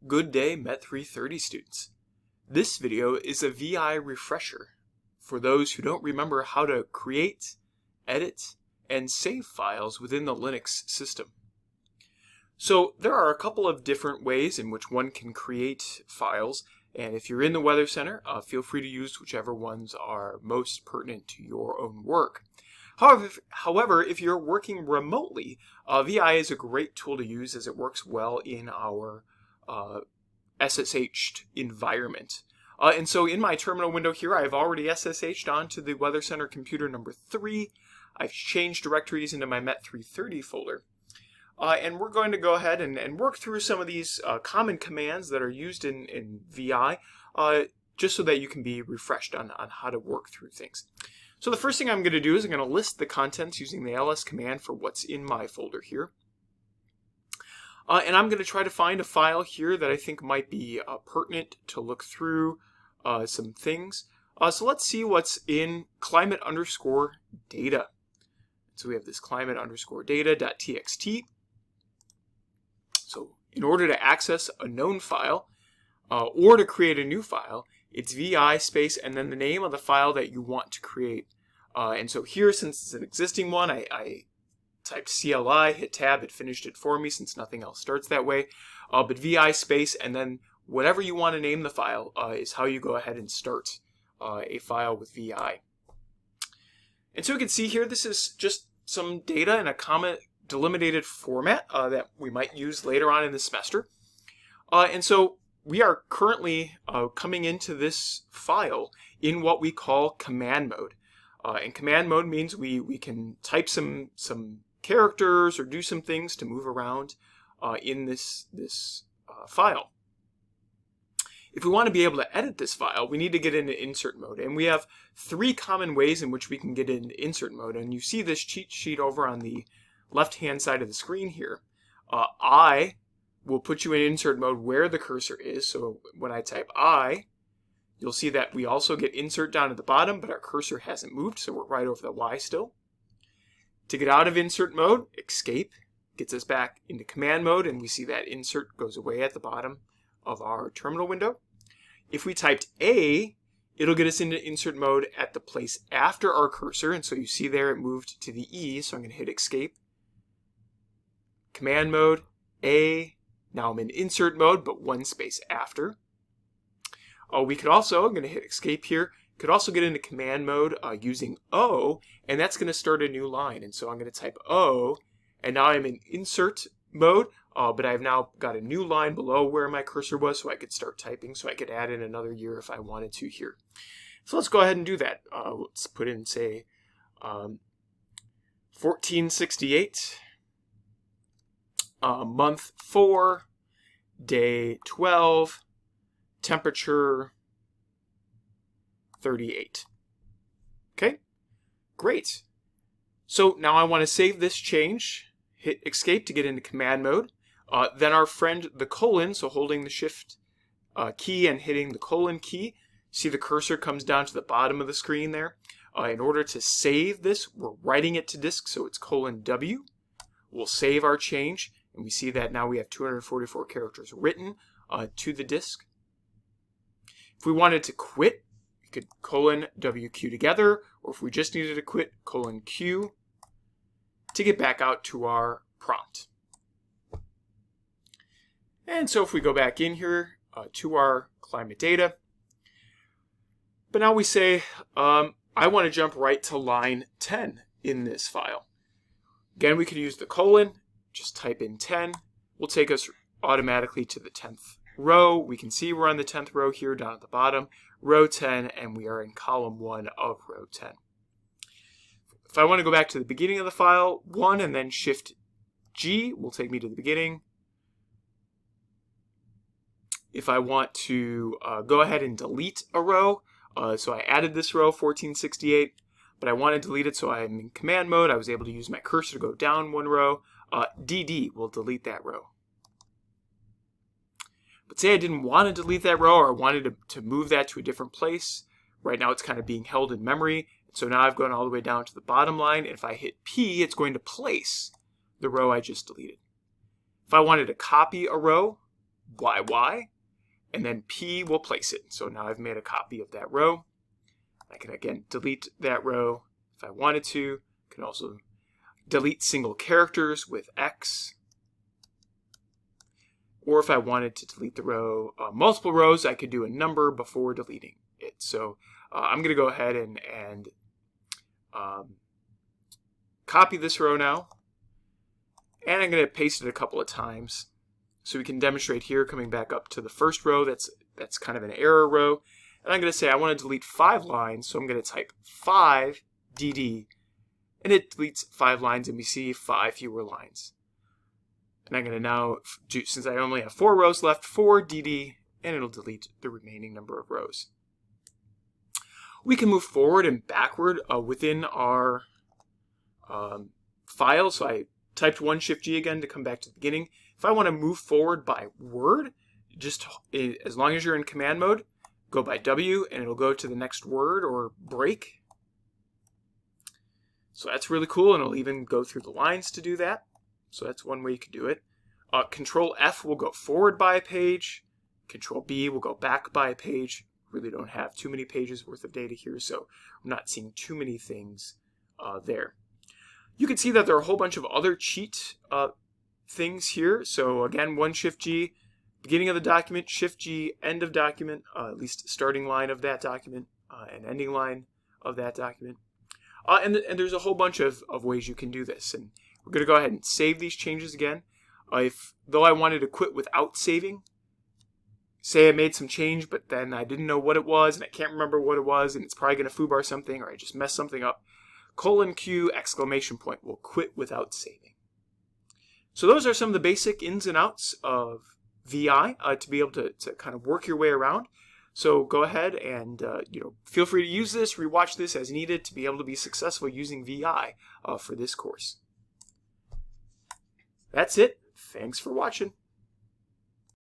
Good day, MET330 students. This video is a VI refresher for those who don't remember how to create, edit, and save files within the Linux system. So there are a couple of different ways in which one can create files, and if you're in the Weather Center, feel free to use whichever ones are most pertinent to your own work. However, if you're working remotely, VI is a great tool to use as it works well in our SSH'd environment. And so in my terminal window here, I've already SSH'd onto the Weather Center computer number 3. I've changed directories into my MET330 folder. And we're going to go ahead and work through some of these common commands that are used in VI, just so that you can be refreshed on how to work through things. So the first thing I'm going to do is I'm going to list the contents using the ls command for what's in my folder here. And I'm going to try to find a file here that I think might be pertinent to look through some things. So let's see what's in climate_data. So we have this climate_data.txt. So in order to access a known file or to create a new file, it's vi space and then the name of the file that you want to create. And so here, since it's an existing one, I typed CLI, hit tab, it finished it for me since nothing else starts that way. But vi space and then whatever you want to name the file is how you go ahead and start a file with vi. And so you can see here, this is just some data in a comma delimited format that we might use later on in the semester. And so we are currently coming into this file in what we call command mode. And command mode means we can type some characters or do some things to move around in this file. If we want to be able to edit this file, we need to get into insert mode. And we have 3 common ways in which we can get into insert mode. And you see this cheat sheet over on the left-hand side of the screen here. I will put you in insert mode where the cursor is. So when I type I, you'll see that we also get insert down at the bottom, but our cursor hasn't moved, so we're right over the Y still. To get out of insert mode, escape gets us back into command mode, and we see that insert goes away at the bottom of our terminal window. If we typed A, it'll get us into insert mode at the place after our cursor, and so you see there it moved to the E, so I'm going to hit escape. Command mode, A, now I'm in insert mode, but 1 space after. We could also, I'm going to hit escape here, could also get into command mode using O, and that's going to start a new line. And so I'm going to type O, and now I'm in insert mode, but I've now got a new line below where my cursor was, so I could start typing, so I could add in another year if I wanted to here. So let's go ahead and do that. Let's put in, say, 1468, month 4, day 12, temperature 38. Okay, great. So now I want to save this change, hit escape to get into command mode. Then our friend the colon, so holding the shift key and hitting the colon key, see the cursor comes down to the bottom of the screen there. In order to save this, we're writing it to disk, so it's :W. We'll save our change, and we see that now we have 244 characters written to the disk. If we wanted to quit, we could :WQ together, or if we just needed to quit, :Q to get back out to our prompt. And so if we go back in here to our climate data, but now we say, I want to jump right to line 10 in this file. Again, we could use the colon, just type in 10, will take us automatically to the 10th row. We can see we're on the 10th row here down at the bottom, row 10, and we are in column 1 of row 10. If I want to go back to the beginning of the file, 1 and then shift G will take me to the beginning. If I want to go ahead and delete a row, so I added this row, 1468, but I want to delete it, so I'm in command mode. I was able to use my cursor to go down 1 row. DD will delete that row. But say I didn't want to delete that row, or I wanted to move that to a different place. Right now it's kind of being held in memory. So now I've gone all the way down to the bottom line, and if I hit P, it's going to place the row I just deleted. If I wanted to copy a row, YY, and then P will place it. So now I've made a copy of that row. I can again delete that row if I wanted to. I can also delete single characters with X. Or if I wanted to delete the row, multiple rows, I could do a number before deleting it. So I'm going to go ahead and copy this row now. And I'm going to paste it a couple of times. So we can demonstrate here, coming back up to the first row, that's kind of an error row. And I'm going to say I want to delete 5 lines, so I'm going to type 5 DD. And it deletes 5 lines, and we see 5 fewer lines. And I'm going to now, since I only have 4 rows left, 4 DD, and it'll delete the remaining number of rows. We can move forward and backward within our file. So I typed 1-Shift-G again to come back to the beginning. If I want to move forward by word, just as long as you're in command mode, go by W, and it'll go to the next word or break. So that's really cool, and it'll even go through the lines to do that. So that's one way you can do it. Control F will go forward by a page. Control B will go back by a page. Really don't have too many pages worth of data here, so I'm not seeing too many things there. You can see that there are a whole bunch of other cheat things here. So again, 1-Shift-G, beginning of the document, Shift-G, end of document, at least starting line of that document, and ending line of that document. And there's a whole bunch of ways you can do this. And we're going to go ahead and save these changes again. Though I wanted to quit without saving, say I made some change, but then I didn't know what it was, and I can't remember what it was, and it's probably going to foobar something, or I just messed something up, :Q, ! will quit without saving. So those are some of the basic ins and outs of VI to be able to kind of work your way around. So go ahead and feel free to use this, rewatch this as needed to be able to be successful using VI for this course. That's it. Thanks for watching.